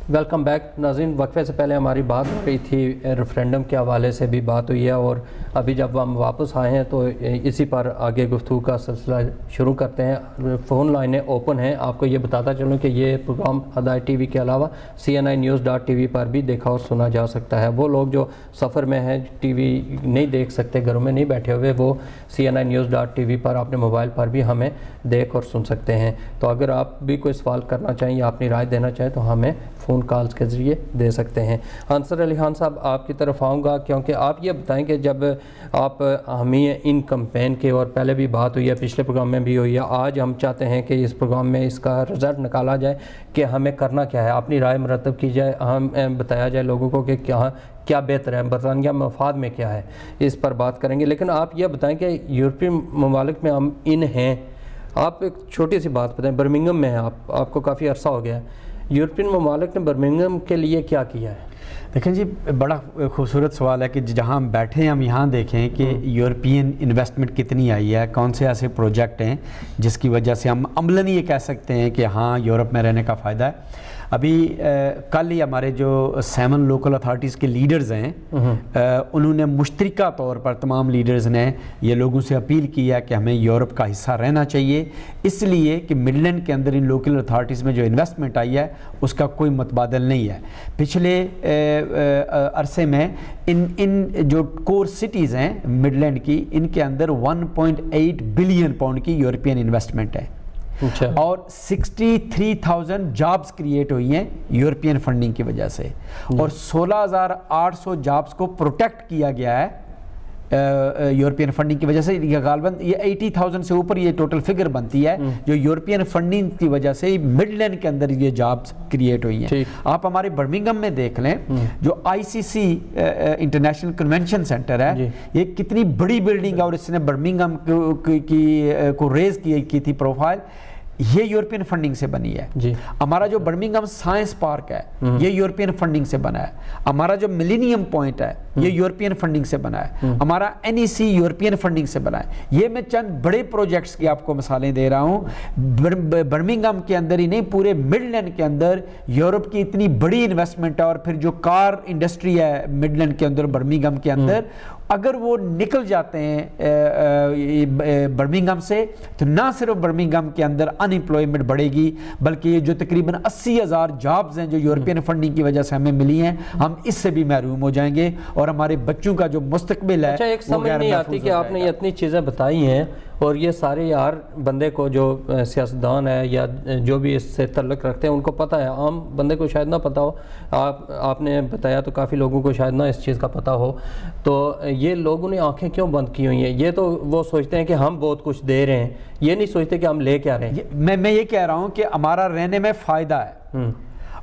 Welcome back ناظرین. وقفے سے پہلے ہماری بات ہو رہی تھی ریفرینڈم کے حوالے سے بھی بات ہوئی ہے, اور ابھی جب ہم واپس آئے ہیں تو اسی پر آگے گفتگو کا سلسلہ شروع کرتے ہیں. فون لائنیں اوپن ہیں. آپ کو یہ بتاتا چلوں کہ یہ پروگرام ہدایت ٹی وی کے علاوہ CNInews.tv پر بھی دیکھا اور سنا جا سکتا ہے. وہ لوگ جو سفر میں ہیں, ٹی وی نہیں دیکھ سکتے, گھروں میں نہیں بیٹھے ہوئے, وہ CNInews.tv پر اپنے موبائل پر بھی ہمیں دیکھ اور سن سکتے ہیں. تو اگر آپ بھی کوئی سوال کرنا چاہیں یا اپنی رائے دینا چاہیں تو ہمیں فون کالز کے ذریعے دے سکتے ہیں. انصر علی خان صاحب, آپ کی طرف آؤں گا, کیونکہ آپ یہ بتائیں کہ جب آپ ہمیں ان کمپین کے, اور پہلے بھی بات ہوئی ہے, پچھلے پروگرام میں بھی ہوئی ہے, آج ہم چاہتے ہیں کہ اس پروگرام میں اس کا رزلٹ نکالا جائے کہ ہمیں کرنا کیا ہے, اپنی رائے مرتب کی جائے, ہم بتایا جائے لوگوں کو کہ کیا بہتر ہے, برطانیہ مفاد میں کیا ہے, اس پر بات کریں گے. لیکن آپ یہ بتائیں کہ یورپی ممالک میں ہم ہیں, آپ ایک چھوٹی سی بات بتائیں, برمنگھم میں ہیں آپ کو کافی عرصہ ہو گیا ہے, یورپین ممالک نے برمنگھم کے لیے کیا کیا ہے؟ دیکھیں جی, بڑا خوبصورت سوال ہے کہ جہاں ہم بیٹھے ہیں ہم یہاں دیکھیں کہ یورپین انویسٹمنٹ کتنی آئی ہے, کون سے ایسے پروجیکٹ ہیں جس کی وجہ سے ہم عملاً یہ کہہ سکتے ہیں کہ ہاں یورپ میں رہنے کا فائدہ ہے. ابھی کل ہی ہمارے جو 7 لوکل اتھارٹیز کے لیڈرز ہیں انہوں نے مشترکہ طور پر, تمام لیڈرز نے یہ لوگوں سے اپیل کیا کہ ہمیں یورپ کا حصہ رہنا چاہیے, اس لیے کہ مڈلینڈ کے اندر ان لوکل اتھارٹیز میں جو انویسٹمنٹ آئی ہے اس کا کوئی متبادل نہیں ہے. پچھلے عرصے میں ان جو کور سٹیز ہیں مڈلینڈ کی, ان کے اندر 1.8 بلین پاؤنڈ کی یورپین انویسٹمنٹ ہے, اور 63,000 جابز کریٹ ہوئی ہیں یورپین فنڈنگ کی وجہ سے, اور 16,800 جابز کو پروٹیکٹ کیا گیا ہے یورپین فنڈنگ کی وجہ سے. یہ غالباً یہ 80,000 سے اوپر یہ ٹوٹل فگر بنتی ہے جو یورپین فنڈنگ کی وجہ سے مڈلینڈ کے اندر یہ جابز کریٹ ہوئی ہیں. آپ ہمارے برمنگھم میں دیکھ لیں, جو ICC انٹرنیشنل کنونشن سینٹر ہے, یہ کتنی بڑی بلڈنگ ہے, اور اس نے برمنگھم کو ریز کی تھی پروفائل, یہ یورپین فنڈنگ سے بنی ہے. ہمارا جو برمنگھم سائنس پارک ہے یہ یورپین فنڈنگ سے بنا ہے. ہمارا جو ملینیم پوائنٹ ہے یہ یورپین فنڈنگ سے بنا ہے. ہمارا NEC یورپین فنڈنگ سے بنا ہے. یہ میں چند بڑے پروجیکٹس کی آپ کو مثالیں دے رہا ہوں. برمنگھم کے اندر ہی نہیں, پورے مڈلینڈ کے اندر یورپ کی اتنی بڑی انویسٹمنٹ ہے, اور پھر جو کار انڈسٹری ہے مڈلینڈ کے اندر, برمنگھم کے اندر, اگر وہ نکل جاتے ہیں برمنگھم سے تو نہ صرف برمنگھم کے اندر انمپلائمنٹ بڑھے گی, بلکہ یہ جو تقریباً 80,000 جابز ہیں جو یورپین فنڈنگ کی وجہ سے ہمیں ملی ہیں, ہم اس سے بھی محروم ہو جائیں گے, اور ہمارے بچوں کا جو مستقبل ہے. اچھا, ایک سمجھ نہیں آتی کہ آپ نے یہ اتنی چیزیں بتائی ہیں, اور یہ سارے یار بندے کو جو سیاستدان ہے یا جو بھی اس سے تعلق رکھتے ہیں ان کو پتہ ہے, عام بندے کو شاید نہ پتہ ہو. آپ نے بتایا تو کافی لوگوں کو شاید نہ اس چیز کا پتہ ہو. تو یہ لوگوں نے آنکھیں کیوں بند کی ہوئی ہیں؟ یہ تو وہ سوچتے ہیں کہ ہم بہت کچھ دے رہے ہیں, یہ نہیں سوچتے کہ ہم لے کے آ رہے ہیں. میں یہ کہہ رہا ہوں کہ ہمارا رہنے میں فائدہ ہے,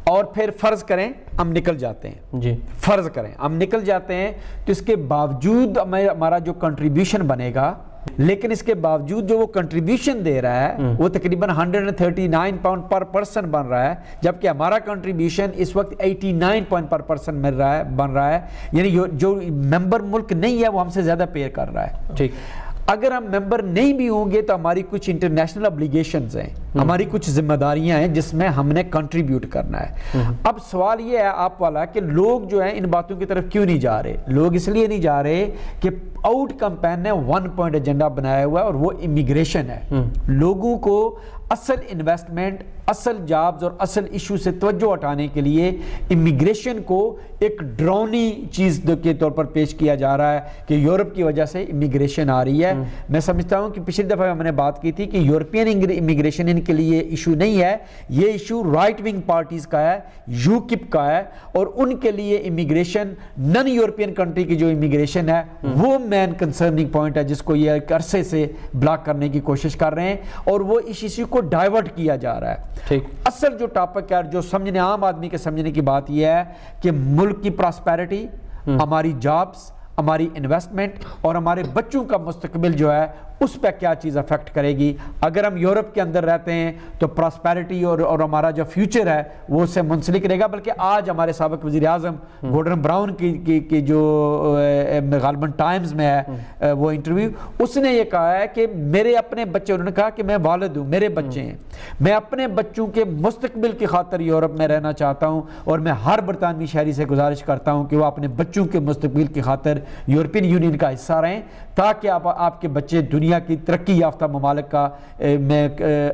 اور پھر فرض کریں ہم نکل جاتے ہیں, فرض کریں ہم نکل جاتے ہیں, تو اس کے باوجود ہمارا جو کنٹریبیوشن بنے گا, لیکن اس کے باوجود جو وہ کنٹریبیوشن دے رہا ہے وہ تقریباً 139 پاؤنڈ پر پرسن بن رہا ہے, جبکہ ہمارا کنٹریبیوشن اس وقت 89 پاؤنڈ پر پرسن بن رہا ہے. یعنی جو ممبر ملک نہیں ہے وہ ہم سے زیادہ پے کر رہا ہے. ٹھیک, اگر ہم ممبر نہیں بھی ہوں گے تو ہماری کچھ انٹرنیشنل ابلیگیشنز ہیں, ہماری کچھ ذمہ داریاں ہیں جس میں ہم نے کنٹریبیوٹ کرنا ہے. اب سوال یہ ہے آپ والا کہ لوگ جو ہیں ان باتوں کی طرف کیوں نہیں جا رہے؟ لوگ اس لیے نہیں جا رہے کہ آؤٹ کمپین نے 1 پوائنٹ ایجنڈا بنایا ہوا ہے, اور وہ امیگریشن ہے. لوگوں کو اصل انویسٹمنٹ, اصل جابز اور اصل ایشو سے توجہ ہٹانے کے لیے امیگریشن کو ایک ڈرونی چیز کے طور پر پیش کیا جا رہا ہے کہ یورپ کی وجہ سے امیگریشن آ رہی ہے. میں سمجھتا ہوں کہ پچھلی دفعہ ہم نے بات کی تھی کہ یورپین امیگریشن ان کے لیے ایشو نہیں ہے, یہ ایشو رائٹ ونگ پارٹیز کا ہے, UKIP کا ہے, اور ان کے لیے امیگریشن نن یورپین کنٹری کی جو امیگریشن ہے وہ مین کنسرننگ پوائنٹ ہے, جس کو یہ ایک عرصے سے بلاک کرنے کی کوشش کر رہے ہیں, اور وہ اس ایشو کو ڈائیورٹ کیا جا رہا ہے. اصل جو ٹاپک ہے, جو سمجھنے عام آدمی کے سمجھنے کی بات یہ ہے کہ ملک کی پراسپیرٹی, ہماری جابز, ہماری انویسٹمنٹ اور ہمارے بچوں کا مستقبل جو ہے اس پہ کیا چیز افیکٹ کرے گی. اگر ہم یورپ کے اندر رہتے ہیں تو پراسپیرٹی اور ہمارا جو فیوچر ہے وہ اس سے منسلک رہے گا. بلکہ آج ہمارے سابق وزیر اعظم گورڈن براؤن کی جو غالباً ٹائمز میں ہے وہ انٹرویو, اس نے یہ کہا ہے کہ میرے اپنے بچے, انہوں نے کہا کہ میں والد ہوں, میرے بچے ہیں, میں اپنے بچوں کے مستقبل کی خاطر یورپ میں رہنا چاہتا ہوں, اور میں ہر برطانوی شہری سے گزارش کرتا ہوں کہ وہ اپنے بچوں کے مستقبل کی خاطر یورپین یونین کا حصہ رہیں, تاکہ آپ کے بچے دنیا کی ترقی یافتہ ممالک کا میں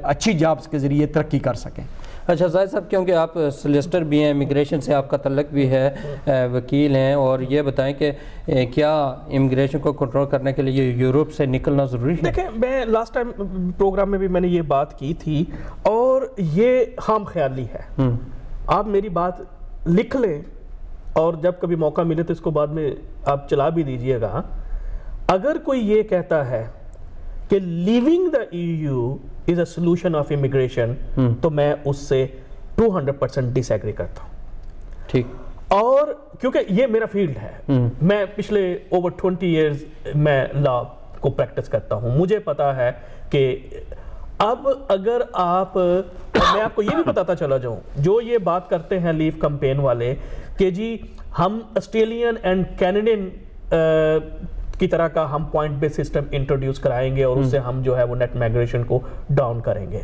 اچھی جابز کے ذریعے ترقی کر سکیں. اچھا زاہد صاحب, کیونکہ آپ سلیسٹر بھی ہیں, امیگریشن سے آپ کا تعلق بھی ہے, وکیل ہیں, اور یہ بتائیں کہ کیا امیگریشن کو کنٹرول کرنے کے لیے یورپ سے نکلنا ضروری ہے؟ دیکھیں, میں لاسٹ ٹائم پروگرام میں بھی میں نے یہ بات کی تھی, اور یہ خام خیالی ہے. آپ میری بات لکھ لیں اور جب کبھی موقع ملے تو اس کو بعد میں آپ چلا بھی دیجئے گا. اگر کوئی یہ کہتا ہے کہ leaving the EU is a solution of immigration, تو میں اس سے 200% ڈس ایگری کرتا ہوں. ٹھیک. اور کیونکہ یہ میرا فیلڈ ہے, میں پچھلے over 20 years میں لا کو پریکٹس کرتا ہوں. مجھے پتا ہے کہ اب اگر میں آپ کو یہ بھی بتاتا چلا جاؤں, جو یہ بات کرتے ہیں لیو کمپین والے کہ جی ہم آسٹریلین اینڈ کینیڈین کی طرح کا ہم پوائنٹ بیس سسٹم انٹروڈیوس کرائیں گے اور اس سے ہم جو ہے وہ نیٹ مائگریشن کو ڈاؤن کریں گے.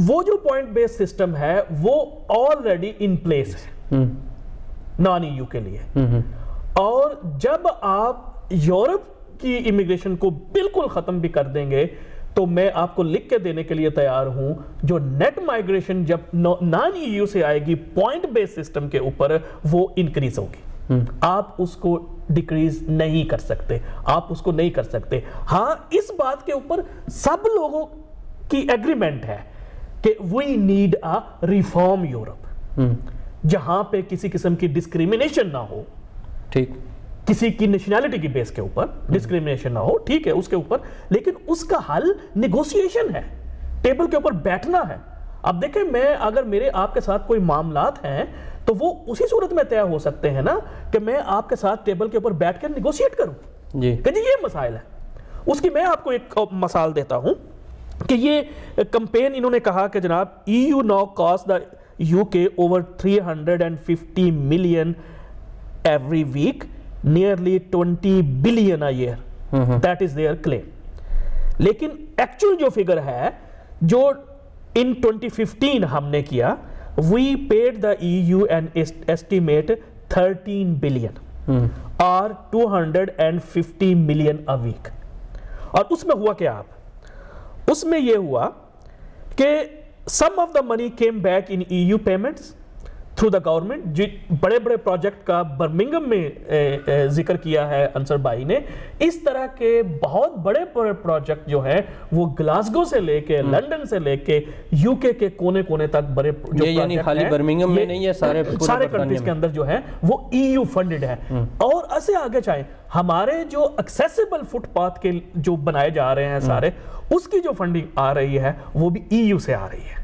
وہ جو پوائنٹ بیس سسٹم ہے وہ آلریڈی ان پلیس ہے نان EU کے لیے. اور جب آپ یورپ کی امیگریشن کو بالکل ختم بھی کر دیں گے تو میں آپ کو لکھ کے دینے کے لیے تیار ہوں, جو نیٹ مائگریشن جب نان EU سے آئے گی پوائنٹ بیس سسٹم کے اوپر, وہ انکریز ہوگی. آپ اس کو ڈیکریز نہیں کر سکتے, آپ اس کو نہیں کر سکتے. ہاں, اس بات کے اوپر سب لوگوں کی ایگریمنٹ ہے کہ we need a reform Europe, جہاں پہ کسی قسم کی ڈسکریمنیشن نہ ہو. ٹھیک. کسی کی نیشنلٹی کی بیس کے اوپر ڈسکریمنیشن نہ ہو, ٹھیک ہے, اس کے اوپر, لیکن اس کا حل نیگوسیشن ہے, ٹیبل کے اوپر بیٹھنا ہے. اب دیکھیں, میں اگر میرے آپ کے ساتھ کوئی معاملات ہیں تو وہ اسی صورت میں طے ہو سکتے ہیں نا کہ میں آپ کے ساتھ ٹیبل کے اوپر بیٹھ کر نیگوشیٹ کروں کہ جی یہ مسائل ہے. اس کی میں آپ کو ایک مثال دیتا ہوں کہ یہ کمپین انہوں نے کہا کہ جناب EU now cost the UK over 350 million every week, nearly 20 billion a year. That is their claim. لیکن ایکچوئل جو فگر ہے جو in 2015 ہم نے کیا, we paid the EU an estimate 13 billion or 250 million a week. اور اس میں ہوا کیا, اس میں یہ ہوا کہ some of the money came back in EU payments through the government. جو بڑے بڑے پروجیکٹ کا برمنگم میں ذکر کیا ہے انصر بھائی نے, اس طرح کے بہت بڑے پروجیکٹ جو ہیں وہ گلاسگو سے لے کے لنڈن سے لے کے UK کے کونے کونے تک بڑے جو یعنی خالی برمنگم میں نہیں ہے, سارے کنٹریز کے اندر جو ہے وہ EU فنڈڈ ہے. اور ایسے آگے چاہیں, ہمارے جو ایکسیسیبل فٹ پاتھ کے جو بنائے جا رہے ہیں سارے, اس کی جو فنڈنگ آ رہی ہے وہ بھی EU سے آ رہی ہے.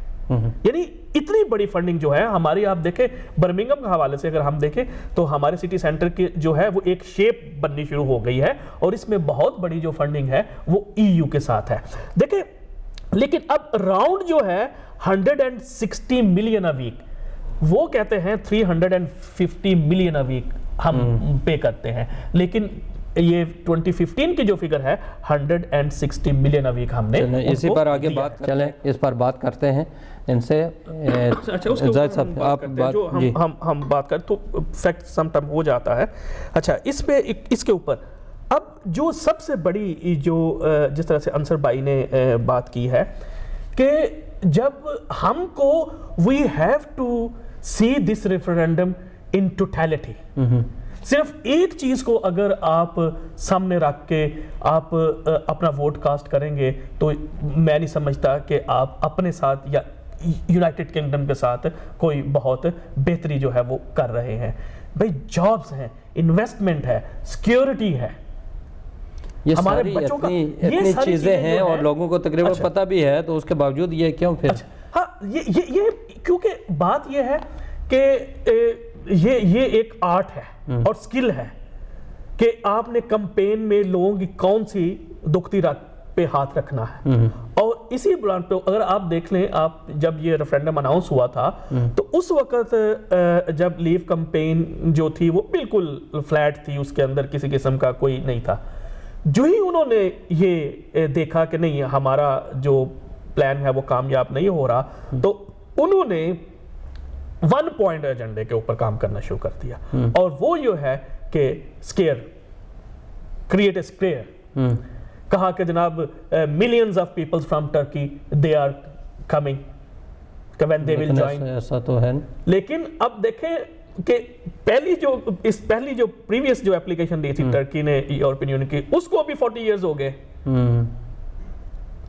یعنی اتنی بڑی فنڈنگ جو ہے ہماری, آپ دیکھیں برمنگم کے حوالے سے اگر ہم دیکھیں تو ہمارے سٹی سینٹر کی جو ہے وہ ایک شیپ بننی شروع ہو گئی ہے, اور اس میں بہت بڑی جو فنڈنگ ہے وہ EU کے ساتھ ہے. دیکھیں, لیکن اب راؤنڈ جو ہے 160 ملین اے ویک, وہ کہتے ہیں 350 ملین اے ویک ہم پے کرتے ہیں, لیکن یہ 2015 کی جو فگر ہے 160 ملین اے ویک ہم نے اسی پر آگے بات چلیں, اس پر بات کرتے ہیں ان سے. زاہد صاحب آپ ہم بات کریں تو فیکٹ سم ٹائم ہو جاتا ہے. اچھا, اس پہ اس کے اوپر اب جو سب سے بڑی جو جس طرح سے انصر بھائی نے بات کی ہے کہ جب ہم کو we have to see this referendum in totality, صرف ایک چیز کو اگر آپ سامنے رکھ کے آپ اپنا ووٹ کاسٹ کریں گے تو میں نہیں سمجھتا کہ آپ اپنے ساتھ یا یونائٹڈ کنگڈم کے ساتھ کوئی بہت بہتری جو ہے وہ کر رہے ہیں. بھئی جابز ہیں, انویسٹمنٹ ہے, سیکیورٹی ہے, یہ ساری اتنی چیزیں ہیں اور لوگوں کو تقریباً پتہ بھی ہے, تو اس کے باوجود یہ کیوں پھر؟ ہاں, یہ کیونکہ بات یہ ہے کہ یہ ایک آرٹ ہے اور سکل ہے. کہ آپ نے کمپین میں لوگوں کی کون سی دکھتی رات پہ ہاتھ رکھنا ہے. اور اسی بلان پہ اگر آپ دیکھ لیں, آپ جب یہ ریفرینڈم اناؤنس ہوا تھا تو اس وقت جب لیو کمپین جو تھی وہ بالکل فلیٹ تھی, اس کے اندر کسی قسم کا کوئی نہیں تھا. جو ہی انہوں نے یہ دیکھا کہ نہیں ہمارا جو پلان ہے وہ کامیاب نہیں ہو رہا, تو انہوں نے 1 پوائنٹ ایجنڈے کے اوپر کام کرنا شروع کر دیا, اور وہ جو ہے کہ اسکیئر, کریٹ اے اسکیئر. کہا کہ جناب millions of people from Turkey they are coming when they will join. ایسا تو ہے. لیکن اب دیکھیں کہ پہلی جو پریویس جو اپلیکیشن دی تھی ٹرکی نے یورپین یونین کی, اس کو بھی 40 ایئرز ہو گئے.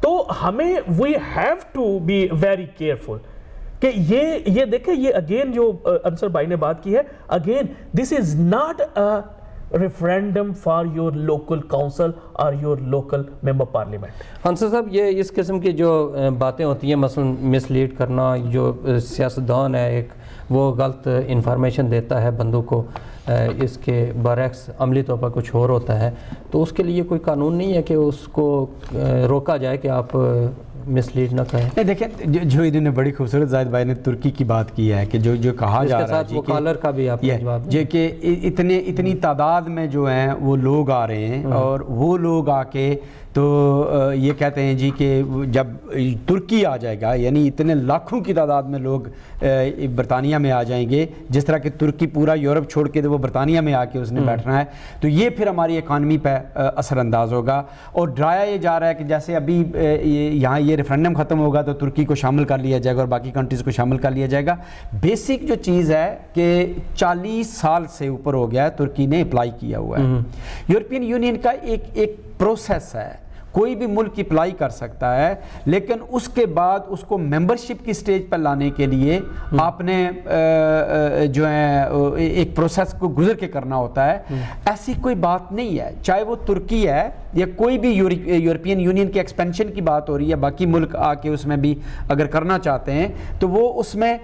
تو ہمیں we have to be very careful کہ یہ دیکھیں, یہ اگین جو انصر بھائی نے بات کی ہے, again this is not a referendum for your local council or your local member parliament. Ansar صاحب, یہ اس قسم کی جو باتیں ہوتی ہیں, مثلا مس لیڈ کرنا, جو سیاستدان ہے ایک وہ غلط انفارمیشن دیتا ہے بندوں کو, اس کے برعکس عملی طور پر کچھ اور ہوتا ہے, تو اس کے لیے کوئی قانون نہیں ہے کہ اس کو روکا جائے کہ آپ مس لیڈ نہ کہیں؟ نہیں دیکھیں, جو انہوں نے بڑی خوبصورت زاہد بھائی نے ترکی کی بات کی ہے کہ جو کہا جا رہا ہے وہ کالر کا بھی آپ نے جواب دیا کہ اتنی تعداد میں جو ہیں وہ لوگ آ رہے ہیں, اور وہ لوگ آ کے تو یہ کہتے ہیں جی کہ جب ترکی آ جائے گا, یعنی اتنے لاکھوں کی تعداد میں لوگ برطانیہ میں آ جائیں گے, جس طرح کہ ترکی پورا یورپ چھوڑ کے وہ برطانیہ میں آ کے اس نے بیٹھنا ہے, تو یہ پھر ہماری اکانومی پہ اثر انداز ہوگا. اور ڈرایا یہ جا رہا ہے کہ جیسے ابھی یہاں یہ ریفرینڈم ختم ہوگا تو ترکی کو شامل کر لیا جائے گا اور باقی کنٹریز کو شامل کر لیا جائے گا. بیسک جو چیز ہے کہ 40 سال سے اوپر ہو گیا ہے ترکی نے اپلائی کیا ہوا ہے. یورپین یونین کا ایک پروسیس ہے, کوئی بھی ملک اپلائی کر سکتا ہے, لیکن اس کے بعد اس کو ممبرشپ کی سٹیج پر لانے کے لیے آپ نے جو ہے ایک پروسیس کو گزر کے کرنا ہوتا ہے. ایسی کوئی بات نہیں ہے, چاہے وہ ترکی ہے یا کوئی بھی یورپین یونین کے ایکسپینشن کی بات ہو رہی ہے, باقی ملک آ کے اس میں بھی اگر کرنا چاہتے ہیں تو وہ اس میں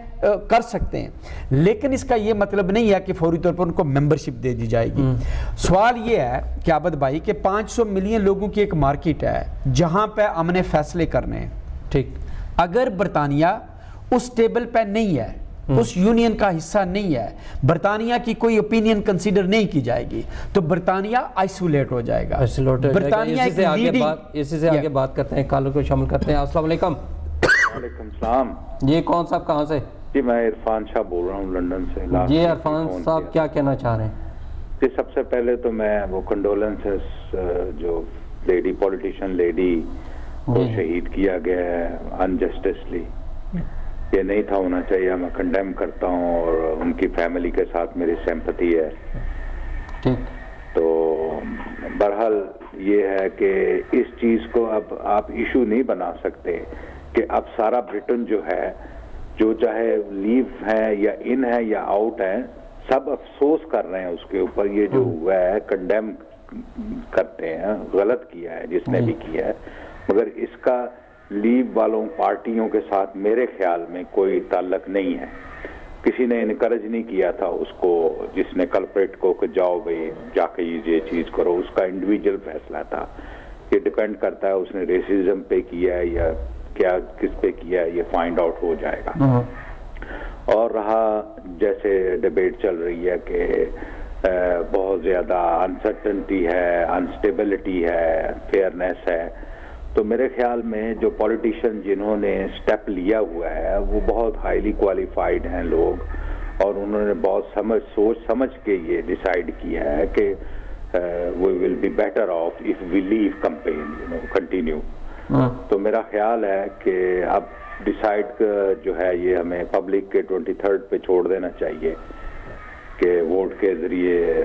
کر سکتے ہیں, لیکن اس کا یہ مطلب نہیں ہے کہ فوری طور پر ان کو ممبرشپ دے دی جائے گی. سوال یہ ہے کہ عابد بھائی کہ 500 ملین لوگوں کی ایک مارکیٹ ہے جہاں پہ ہم نے فیصلے کرنے ہیں, ٹھیک, اگر برطانیہ اس ٹیبل پہ نہیں ہے, اس یونین کا حصہ نہیں ہے, برطانیہ کی کوئی اوپینین کنسیڈر نہیں کی جائے گی, تو برطانیہ آئسولیٹ ہو جائے گا. برطانیہ اسی سے آگے بات کرتے ہیں, کالر کو شامل کرتے ہیں. السلام علیکم. وعلیکم السلام. جی کون صاحب کہاں سے؟ جی میں عرفان شاہ بول رہا ہوں لندن سے. جی عرفان صاحب کیا کہنا چاہ رہے ہیں؟ جی سب سے پہلے تو میں وہ کنڈولنسز جو لیڈی پولیٹیشین لیڈی کو شہید کیا گیا ہے انجسٹسلی, یہ نہیں تھا ہونا چاہیے, میں کنڈیم کرتا ہوں اور ان کی فیملی کے ساتھ میری سمپتھی ہے. تو بہرحال یہ ہے کہ اس چیز کو اب آپ ایشو نہیں بنا سکتے کہ اب سارا برٹن جو ہے, جو چاہے لیو ہے یا ان ہے یا آؤٹ ہے, سب افسوس کر رہے ہیں اس کے اوپر. یہ جو ہوا ہے کنڈیم کرتے ہیں, غلط کیا ہے جس نے بھی کیا ہے, مگر اس کا لیو والوں پارٹیوں کے ساتھ میرے خیال میں کوئی تعلق نہیں ہے. کسی نے انکریج نہیں کیا تھا اس کو, جس نے کلپریٹ کو کہ جاؤ بھائی جا کے یہ چیز کرو, اس کا انڈیویجول فیصلہ تھا. یہ ڈیپینڈ کرتا ہے اس نے ریسزم پہ کیا ہے یا کیا کس پہ کیا ہے, یہ فائنڈ آؤٹ ہو جائے گا. اور رہا جیسے ڈیبیٹ چل رہی ہے کہ بہت زیادہ انسرٹنٹی ہے, انسٹیبلٹی ہے, فیئرنیس ہے, تو میرے خیال میں جو پولیٹیشین جنہوں نے سٹیپ لیا ہوا ہے وہ بہت ہائیلی کوالیفائڈ ہیں لوگ, اور انہوں نے بہت سوچ سمجھ کے یہ ڈیسائیڈ کیا ہے کہ we will be better off if we leave campaign, continue. تو میرا خیال ہے کہ اب ڈیسائیڈ جو ہے یہ ہمیں پبلک کے 23 پہ چھوڑ دینا چاہیے کہ ووٹ کے ذریعے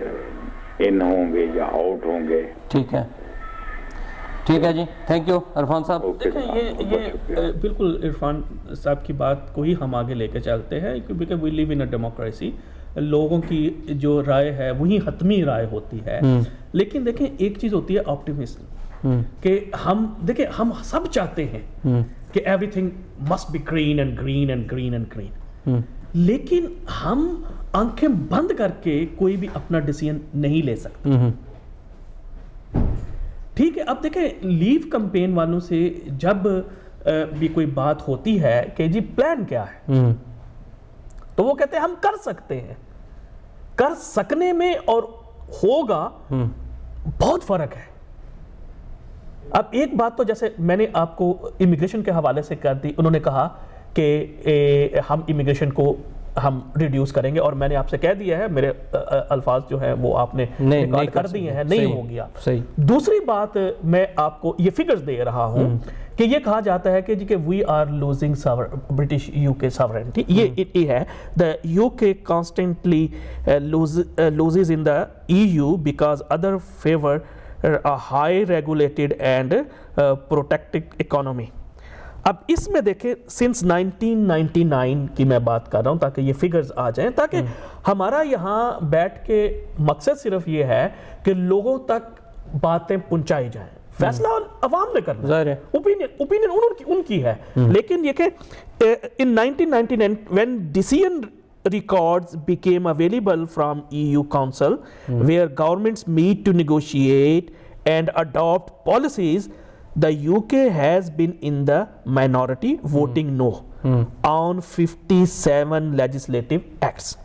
ان ہوں گے یا آؤٹ ہوں گے. ٹھیک ہے جی, تھینک یو عرفان صاحب. دیکھیں یہ بالکل عرفان صاحب کی بات کو ہی ہم آگے لے کے چلتے ہیں, کیونکہ وی لیو ان اے ڈیموکریسی, لوگوں کی جو رائے ہے وہی حتمی رائے ہوتی ہے. لیکن دیکھیں ایک چیز ہوتی ہے آپٹیمزم, کہ ہم دیکھیں ہم سب چاہتے ہیں کہ every thing must be green and green and green and green, لیکن ہم آنکھیں بند کر کے کوئی بھی اپنا ڈیسیژن نہیں لے سکتے. ٹھیک ہے. اب دیکھیں لیو کمپین والوں سے جب بھی کوئی بات ہوتی ہے کہ جی پلان کیا ہے, تو وہ کہتے ہیں ہم کر سکتے ہیں. کر سکنے میں اور ہوگا بہت فرق ہے. اب ایک بات تو جیسے میں نے آپ کو امیگریشن کے حوالے سے کر دی, انہوں نے کہا کہ ہم امیگریشن کو ہم ریڈیوس کریں گے, اور میں نے آپ سے کہہ دیا ہے, میرے الفاظ جو ہیں وہ آپ نے ریکارڈ کر دیے ہیں, نہیں ہو گیا. دوسری بات میں آپ کو یہ فگرز دے رہا ہوں کہ یہ کہا جاتا ہے کہ جی کہ we are losing British U K sovereignty. یہ ہے the UK constantly loses in the EU because other favor a high regulated and protected economy. اب اس میں دیکھیں سنس 1999 کی میں بات کر رہا ہوں تاکہ یہ فگرز آ جائیں, تاکہ ہمارا یہاں بیٹھ کے مقصد صرف یہ ہے کہ لوگوں تک باتیں پہنچائی جائیں. فیصلہ عوام نے کرنا ہے, اوپینین ان کی ہے. لیکن یہ کہ in 1999 when decision records became available from EU Council where governments meet to negotiate and adopt policies, the UK has been in the minority voting no on 57 legislative acts.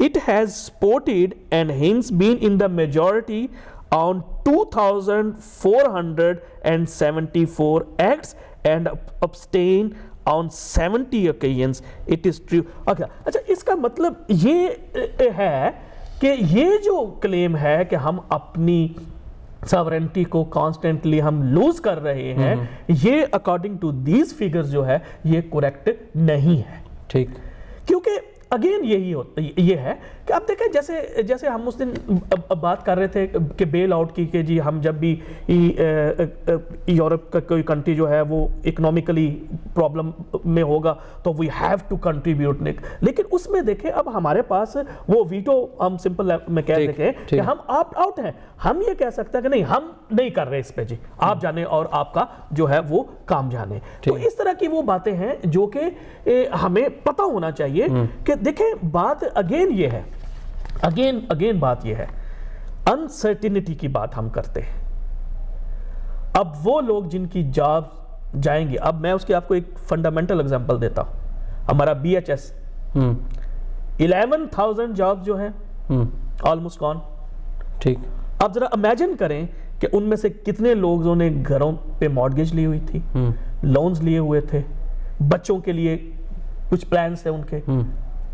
It has supported and hence been in the majority on 2,474 acts and abstain on 70 occasions. It is true. اچھا اس کا مطلب یہ ہے کہ یہ جو کلیم ہے کہ ہم اپنی ساورنٹی کو کانسٹنٹلی ہم لوز کر رہے ہیں, یہ اکارڈنگ ٹو دیز فگرز جو ہے یہ کریکٹ نہیں ہے. ٹھیک, کیونکہ اگین یہ ہے کہ اب دیکھیں جیسے ہم اس دن بات کر رہے تھے کہ بیل آؤٹ کی, کہ جی ہم جب بھی یورپ کا کوئی کنٹری جو ہے وہ اکنامکلی پرابلم میں ہوگا تو وی ہیو ٹو کنٹریبیوٹ. لیکن اس میں دیکھیں اب ہمارے پاس وہ ویٹو, ہم سمپل میں کہہ دیکھیں کہ ہم آپٹ آؤٹ ہیں. ہم یہ کہہ سکتے ہیں کہ نہیں ہم نہیں کر رہے اس پہ, جی آپ جانے اور آپ کا جو ہے وہ کام جانے. تو اس طرح کی وہ باتیں ہیں جو کہ ہمیں پتہ ہونا چاہیے کہ دیکھیں بات اگین یہ ہے, اگین بات یہ ہے, انسرٹینٹی کی بات ہم کرتے ہیں. اب وہ لوگ جن کی جاب جائیں گے, اب میں اس کی آپ کو ایک فنڈامنٹل ایگزامپل دیتا ہوں. ہمارا BHS 11,000 جاب جو ہیں آلموسٹ گون. ٹھیک, اب ذرا امیجن کریں کہ ان میں سے کتنے لوگوں نے گھروں پہ مارگیج لی ہوئی تھی, لونز لیے ہوئے تھے, بچوں کے لیے کچھ پلانز تھے ان کے.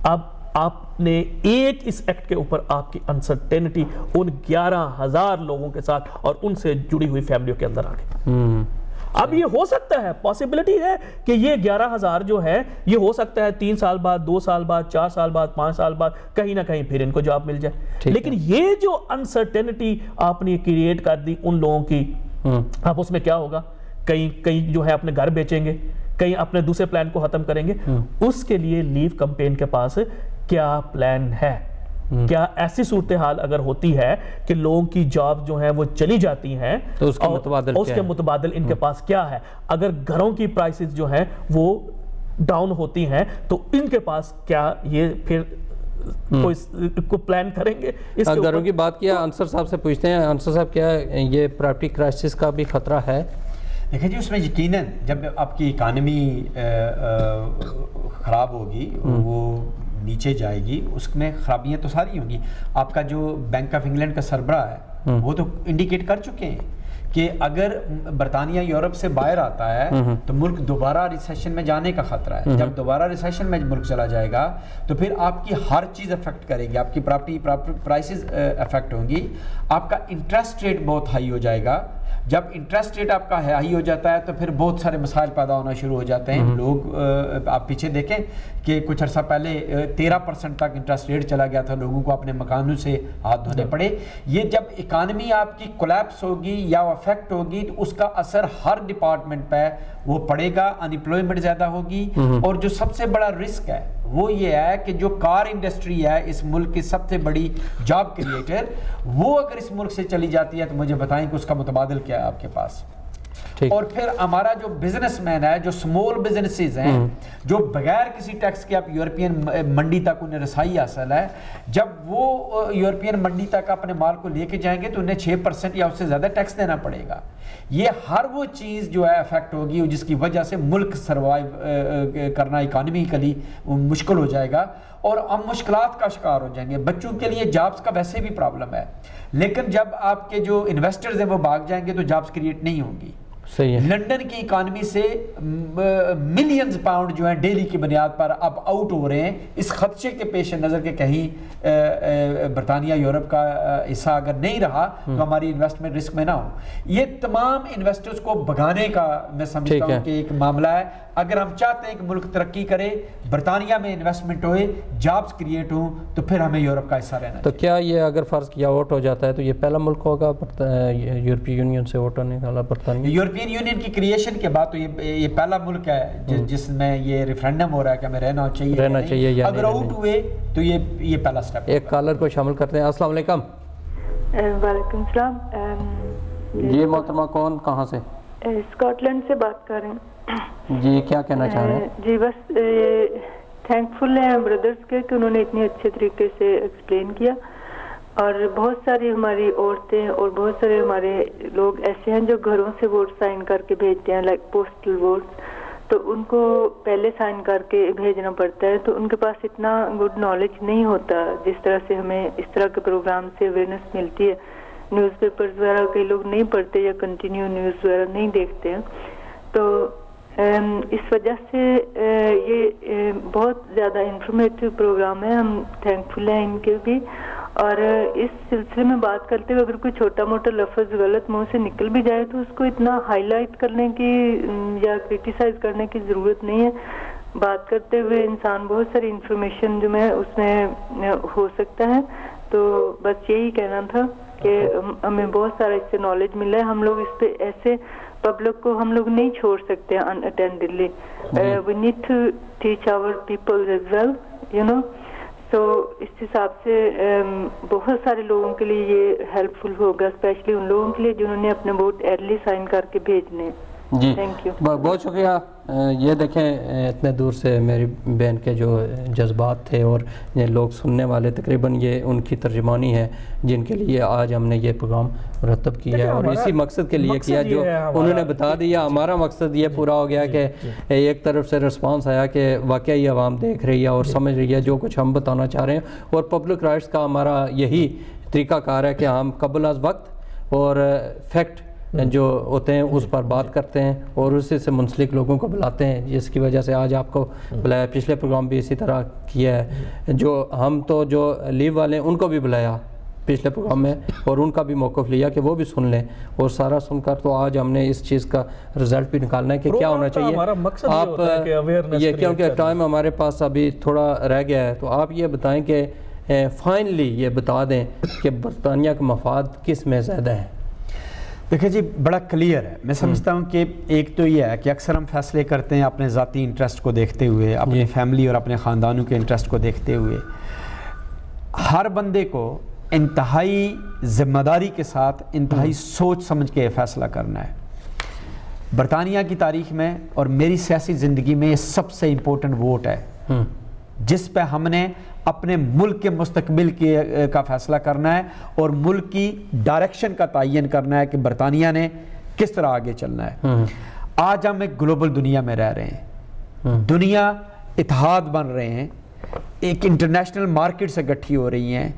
اب آپ نے ایک اس ایکٹ کے اوپر آپ کی انسرٹینٹی ان 11,000 لوگوں کے ساتھ اور ان سے جڑی ہوئی فیملیوں کے اندر آ گئی. اب یہ ہو سکتا ہے, پاسبلٹی ہے کہ یہ 11,000 جو ہے یہ ہو سکتا ہے 3 سال بعد, 2 سال بعد, 4 سال بعد, 5 سال بعد کہیں نہ کہیں پھر ان کو جاب مل جائے. لیکن یہ جو انسرٹینٹی آپ نے کریٹ کر دی ان لوگوں کی, اب اس میں کیا ہوگا, کئی جو ہے اپنے گھر بیچیں گے, کہیں اپنے دوسرے پلان کو ختم کریں گے. اس کے لیے لیو کمپین کے پاس کیا پلان ہے؟ کیا ایسی صورتحال اگر ہوتی ہے کہ لوگوں کی جاب جو ہیں وہ چلی جاتی ہیں تو اس کے متبادل ان کے پاس کیا ہے؟ اگر گھروں کی پرائسز جو ہیں وہ ڈاؤن ہوتی ہیں تو ان کے پاس کیا یہ پھر کوئی پلان کریں گے؟ گھروں کی بات کیا, انصر صاحب سے پوچھتے ہیں. انصر صاحب کیا یہ پراپرٹی کرائسس کا بھی خطرہ ہے؟ دیکھیں جی, اس میں یقیناً جب آپ کی اکانومی خراب ہوگی, وہ نیچے جائے گی, اس میں خرابیاں تو ساری ہوں گی. آپ کا جو بینک آف انگلینڈ کا سربراہ ہے وہ تو انڈیکیٹ کر چکے ہیں کہ اگر برطانیہ یورپ سے باہر آتا ہے تو ملک دوبارہ ریسیشن میں جانے کا خطرہ ہے. جب دوبارہ ریسیشن میں ملک چلا جائے گا تو پھر آپ کی ہر چیز افیکٹ کرے گی, آپ کی پراپرٹی پرائسز افیکٹ ہوں گی, آپ کا انٹرسٹ ریٹ بہت ہائی ہو جائے گا. جب انٹرسٹ ریٹ آپ کا ہائی ہو جاتا ہے تو پھر بہت سارے مسائل پیدا ہونا شروع ہو جاتے ہیں. لوگ آپ پیچھے دیکھیں کہ کچھ عرصہ پہلے 13% تک انٹرسٹ ریٹ چلا گیا تھا, لوگوں کو اپنے مکانوں سے ہاتھ دھونے پڑے. یہ جب اکانومی آپ کی کولیپس ہوگی یا افیکٹ ہوگی تو اس کا اثر ہر ڈپارٹمنٹ پہ وہ پڑے گا, انپلائمنٹ زیادہ ہوگی. اور جو سب سے بڑا رسک ہے وہ یہ ہے کہ جو کار انڈسٹری ہے اس ملک کی سب سے بڑی جاب کریٹر, وہ اگر اس ملک سے چلی جاتی ہے تو مجھے بتائیں کہ اس کا متبادل کیا ہے آپ کے پاس. اور پھر ہمارا جو بزنس مین ہے, جو سمول بزنسز ہیں, جو بغیر کسی ٹیکس کے آپ یورپین منڈی تک انہیں رسائی حاصل ہے, جب وہ یورپین منڈی تک اپنے مال کو لے کے جائیں گے تو انہیں 6% یا اس سے زیادہ ٹیکس دینا پڑے گا. یہ ہر وہ چیز جو ہے افیکٹ ہوگی جس کی وجہ سے ملک سروائیو کرنا اکانومیکلی مشکل ہو جائے گا, اور ہم مشکلات کا شکار ہو جائیں گے. بچوں کے لیے جابس کا ویسے بھی پرابلم ہے, لیکن جب آپ کے جو انویسٹرز ہیں وہ بھاگ جائیں گے تو جابس کریٹ نہیں ہوں گی. لنڈن کی اکانومی سے ملینز پاؤنڈ جو ہیں ڈیلی کی بنیاد پر اب آؤٹ ہو رہے ہیں, اس خدشے کے پیش نظر کہ کہیں برطانیہ یورپ کا حصہ اگر نہیں رہا تو ہماری انویسٹمنٹ رسک میں نہ ہو. یہ تمام انویسٹرز کو بھگانے کا میں سمجھتا ہوں کہ ایک معاملہ ہے. اگر ہم چاہتے ہیں کہ ملک ترقی کرے, برطانیہ میں انویسٹمنٹ ہوئے, جابس کریٹ ہوں, تو پھر ہمیں یورپ کا حصہ رہنا. تو کیا یہ اگر فرض کیا ووٹ ہو جاتا ہے تو یہ پہلا ملک ہوگا یورپی یونین سے ووٹ ہونے والا برطانیہ؟ یورپین یونین کی کریشن کے بعد تو یہ پہلا ملک ہے جس میں یہ ریفرینڈم ہو رہا ہے کہ ہمیں رہنا چاہیے. اگر آؤٹ ہوئے تو یہ پہلا سٹیپ. ایک کالر کو شامل کرتے ہیں. السلام علیکم. وعلیکم السلام. جی محترمہ, کون کہاں سے؟ اسکاٹ لینڈ سے بات کر رہے ہیں. جی کیا کہنا چاہ رہے ہیں؟ جی بس تھینکفل ہیں بردرز کے کہ انہوں نے اتنے اچھے طریقے سے ایکسپلین کیا, اور بہت ساری ہماری عورتیں اور بہت سارے ہمارے لوگ ایسے ہیں جو گھروں سے ووٹ سائن کر کے بھیجتے ہیں, لائک پوسٹل ووٹس, تو ان کو پہلے سائن کر کے بھیجنا پڑتا ہے, تو ان کے پاس اتنا گڈ نالج نہیں ہوتا جس طرح سے ہمیں اس طرح کے پروگرام سے اویئرنیس ملتی ہے. نیوز پیپرز وغیرہ کئی لوگ نہیں پڑھتے یا کنٹینیو نیوز وغیرہ نہیں دیکھتے ہیں, تو اس وجہ سے یہ بہت زیادہ انفارمیٹیو پروگرام ہے. ہم تھینکفل ہیں ان کے بھی. اور اس سلسلے میں بات کرتے ہوئے اگر کوئی چھوٹا موٹا لفظ غلط منہ سے نکل بھی جائے تو اس کو اتنا ہائی لائٹ کرنے کی یا کرٹیسائز کرنے کی ضرورت نہیں ہے. بات کرتے ہوئے انسان بہت ساری انفارمیشن جو میں اس میں ہو سکتا ہے. تو بس یہی کہنا تھا کہ ہمیں بہت سارا اس سے نالج ملا ہے. ہم لوگ اس پہ ایسے پبلک کو ہم لوگ نہیں چھوڑ سکتے unattendedly. We need to teach our people as well, you know. So اس حساب سے بہت سارے لوگوں کے لیے یہ ہیلپ فل ہوگا, اسپیشلی ان لوگوں کے لیے جنہوں نے اپنے ووٹ ارلی سائن کر کے بھیجنے. جی تھینک یو. بہت شکریہ. یہ دیکھیں اتنے دور سے میری بہن کے جو جذبات تھے اور یہ لوگ سننے والے تقریباً یہ ان کی ترجمانی ہے جن کے لیے آج ہم نے یہ پروگرام مرتب کیا ہے, اور اسی مقصد کے لیے کیا جو انہوں نے بتا دیا. ہمارا مقصد یہ پورا ہو گیا کہ ایک طرف سے رسپانس آیا کہ واقعی عوام دیکھ رہی ہے اور سمجھ رہی ہے جو کچھ ہم بتانا چاہ رہے ہیں, اور پبلک رائٹس کا ہمارا یہی طریقہ کار ہے کہ ہم قبل از وقت اور فیکٹ جو ہوتے ہیں اس پر بات کرتے ہیں اور اسی سے منسلک لوگوں کو بلاتے ہیں, جس کی وجہ سے آج آپ کو بلایا. پچھلے پروگرام بھی اسی طرح کیا ہے, جو ہم تو جو لیو والے ہیں ان کو بھی بلایا پچھلے پروگرام میں اور ان کا بھی موقف لیا کہ وہ بھی سن لیں, اور سارا سن کر تو آج ہم نے اس چیز کا رزلٹ بھی نکالنا ہے کہ کیا ہونا چاہیے. آپ یہ کیونکہ ٹائم ہمارے پاس ابھی تھوڑا رہ گیا ہے, تو آپ یہ بتائیں کہ فائنلی یہ بتا دیں کہ برطانیہ کا مفاد کس میں زیادہ ہے. دیکھیں جی بڑا کلیئر ہے. میں سمجھتا ہوں کہ ایک تو یہ ہے کہ اکثر ہم فیصلے کرتے ہیں اپنے ذاتی انٹرسٹ کو دیکھتے ہوئے, اپنی فیملی اور اپنے خاندانوں کے انٹرسٹ کو دیکھتے ہوئے. ہر بندے کو انتہائی ذمہ داری کے ساتھ انتہائی سوچ سمجھ کے فیصلہ کرنا ہے. برطانیہ کی تاریخ میں اور میری سیاسی زندگی میں یہ سب سے امپورٹنٹ ووٹ ہے جس پہ ہم نے اپنے ملک کے مستقبل کا فیصلہ کرنا ہے اور ملک کی ڈائریکشن کا تعین کرنا ہے کہ برطانیہ نے کس طرح آگے چلنا ہے. آج ہم ایک گلوبل دنیا میں رہ رہے ہیں, دنیا اتحاد بن رہے ہیں, ایک انٹرنیشنل مارکیٹ سے گٹھی ہو رہی ہیں.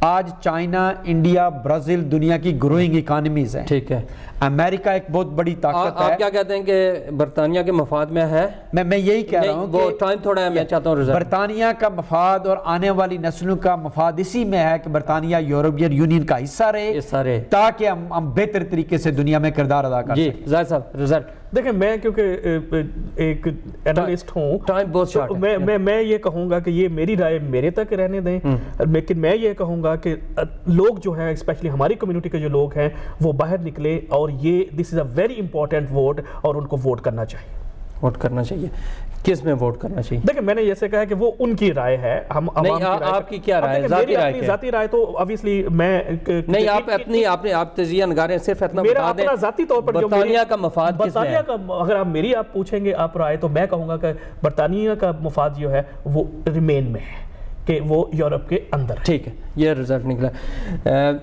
آج چائنا, انڈیا, برازیل دنیا کی گروئنگ اکانومیز ہیں. ٹھیک ہے. امریکہ ایک بہت بڑی طاقت ہے. آپ کیا کہتے ہیں کہ برطانیہ کے مفاد میں ہے؟ میں یہی کہہ رہا ہوں وہ ٹائم تھوڑا ہے, میں چاہتا ہوں برطانیہ کا مفاد اور آنے والی نسلوں کا مفاد اسی میں ہے کہ برطانیہ یورپین یونین کا حصہ رہے تاکہ ہم بہتر طریقے سے دنیا میں کردار ادا کر سکیں. جی زاہد صاحب رزلٹ دیکھیں, میں کیونکہ ایک اینالسٹ ہوں, ٹائم بہت شارٹ ہے, میں یہ کہوں گا کہ یہ میری رائے میرے تک رہنے دیں, لیکن میں یہ کہوں گا کہ لوگ جو ہیں اسپیشلی ہماری کمیونٹی کے جو لوگ ہیں وہ باہر نکلے, اور یہ دس از اے ویری امپورٹنٹ ووٹ, اور ان کو ووٹ کرنا چاہیے. ووٹ کرنا چاہیے. کس میں ووٹ کرنا چاہیے؟ دیکھیں میں نے جیسے کہا کہ وہ ان کی رائے ہے, ہم نہیں, آپ کی کیا رائے ہے؟ ذاتی رائے کیا؟ ذاتی رائے تو obviously میں نہیں, آپ تجزیہ نگار ہیں, صرف اتنا بتا دیں ذاتی طور پر برطانیہ کا مفاد کس میں ہے؟ برطانیہ کا اگر آپ میری آپ پوچھیں گے آپ رائے, تو میں کہوں گا کہ برطانیہ کا مفاد جو ہے وہ ریمین میں ہے, کہ وہ یورپ کے اندر ہے. ٹھیک ہے, یہ رزلٹ نکلا.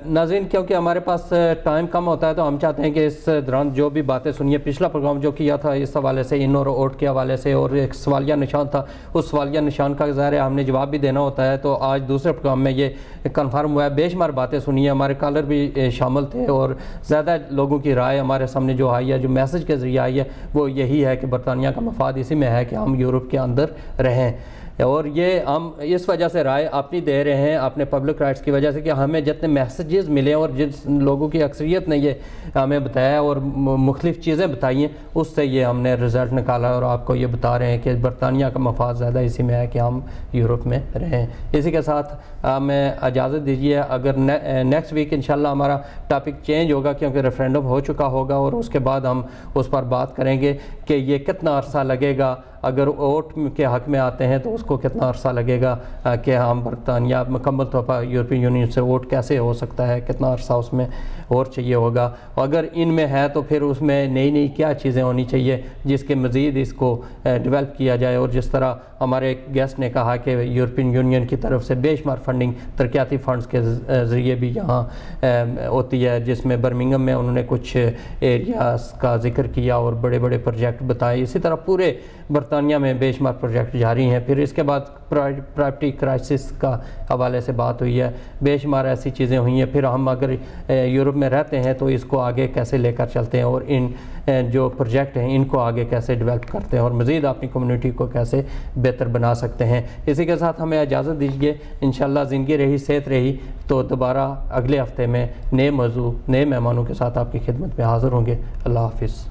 ناظرین کیونکہ ہمارے پاس ٹائم کم ہوتا ہے تو ہم چاہتے ہیں کہ اس دوران جو بھی باتیں سنیے, پچھلا پروگرام جو کیا تھا اس حوالے سے, ان اور اوٹ کے حوالے سے, اور ایک سوالیہ نشان تھا, اس سوالیہ نشان کا ظاہر ہے ہم نے جواب بھی دینا ہوتا ہے, تو آج دوسرے پروگرام میں یہ کنفرم ہوا ہے. بے شمار باتیں سنیے, ہمارے کالر بھی شامل تھے, اور زیادہ لوگوں کی رائے ہمارے سامنے جو آئی ہے, جو میسج کے ذریعے آئی ہے, وہ یہی ہے کہ برطانیہ کا مفاد اسی میں ہے کہ ہم یورپ کے اندر رہیں. اور یہ ہم اس وجہ سے رائے اپنی دے رہے ہیں, اپنے پبلک رائٹس کی وجہ سے, کہ ہمیں جتنے میسیجز ملے اور جس لوگوں کی اکثریت نے یہ ہمیں بتایا اور مختلف چیزیں بتائی ہیں, اس سے یہ ہم نے رزلٹ نکالا اور آپ کو یہ بتا رہے ہیں کہ برطانیہ کا مفاد زیادہ اسی میں ہے کہ ہم یورپ میں رہیں. اسی کے ساتھ ہمیں اجازت دیجیے, اگر نیکسٹ ویک انشاءاللہ ہمارا ٹاپک چینج ہوگا کیونکہ ریفرینڈم ہو چکا ہوگا, اور اس کے بعد ہم اس پر بات کریں گے کہ یہ کتنا عرصہ لگے گا, اگر ووٹ کے حق میں آتے ہیں تو اس کو کتنا عرصہ لگے گا کہ ہم برطانیہ مکمل طور پر یورپین یونین سے ووٹ کیسے ہو سکتا ہے, کتنا عرصہ اس میں اور چاہیے ہوگا, اگر ان میں ہے تو پھر اس میں نئی کیا چیزیں ہونی چاہیے جس کے مزید اس کو ڈیولپ کیا جائے. اور جس طرح ہمارے گیسٹ نے کہا کہ یورپین یونین کی طرف سے بے شمار فنڈنگ ترقیاتی فنڈز کے ذریعے بھی یہاں ہوتی ہے, جس میں برمنگھم میں انہوں نے کچھ ایریاز کا ذکر کیا اور بڑے بڑے پروجیکٹ بتائے. اسی طرح پورے برطانیہ میں بے شمار پروجیکٹ جاری ہیں. پھر اس کے بعد پراپرٹی کرائسس کا حوالے سے بات ہوئی ہے, بے شمار ایسی چیزیں ہوئی ہیں. پھر ہم اگر یورپ میں رہتے ہیں تو اس کو آگے کیسے لے کر چلتے ہیں, اور ان جو پروجیکٹ ہیں ان کو آگے کیسے ڈیولپ کرتے ہیں, اور مزید اپنی کمیونٹی کو کیسے بہتر بنا سکتے ہیں. اسی کے ساتھ ہمیں اجازت دیجیے, انشاءاللہ زندگی رہی صحت رہی تو دوبارہ اگلے ہفتے میں نئے موضوع نئے مہمانوں کے ساتھ آپ کی خدمت میں حاضر ہوں گے. اللہ حافظ.